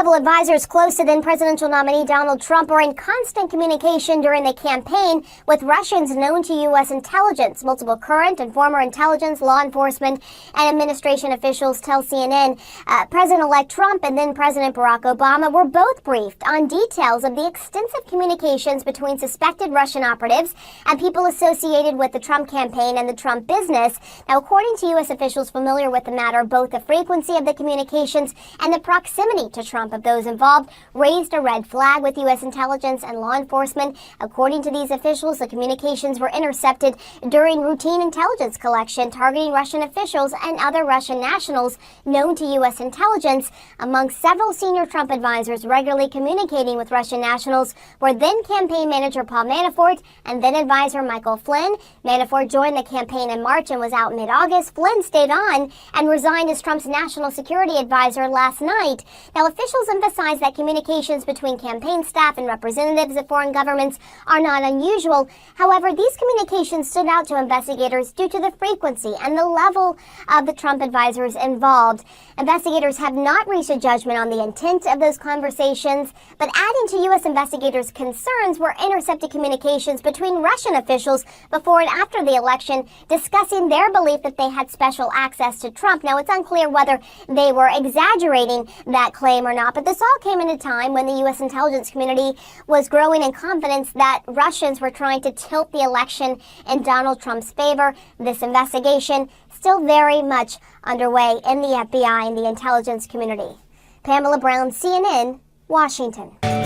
Several advisors close to then presidential nominee Donald Trump were in constant communication during the campaign with Russians known to U.S. intelligence. Multiple current and former intelligence, law enforcement, and administration officials tell CNN President-elect Trump and then President Barack Obama were both briefed on details of the extensive communications between suspected Russian operatives and people associated with the Trump campaign and the Trump business. Now, according to U.S. officials familiar with the matter, both the frequency of the communications and the proximity to Trump of those involved raised a red flag with U.S. intelligence and law enforcement. According to these officials, the communications were intercepted during routine intelligence collection targeting Russian officials and other Russian nationals known to U.S. intelligence. Among several senior Trump advisors regularly communicating with Russian nationals were then campaign manager Paul Manafort and then advisor Michael Flynn. Manafort joined the campaign in March and was out mid-August. Flynn stayed on and resigned as Trump's national security advisor last night. Now, officials emphasize that communications between campaign staff and representatives of foreign governments are not unusual. However, these communications stood out to investigators due to the frequency and the level of the Trump advisors involved. Investigators have not reached a judgment on the intent of those conversations, but adding to U.S. investigators' concerns were intercepted communications between Russian officials before and after the election discussing their belief that they had special access to Trump. Now, it's unclear whether they were exaggerating that claim or not, but this all came at a time when the U.S. intelligence community was growing in confidence that Russians were trying to tilt the election in Donald Trump's favor. This investigation still very much underway in the FBI and the intelligence community. Pamela Brown, CNN, Washington.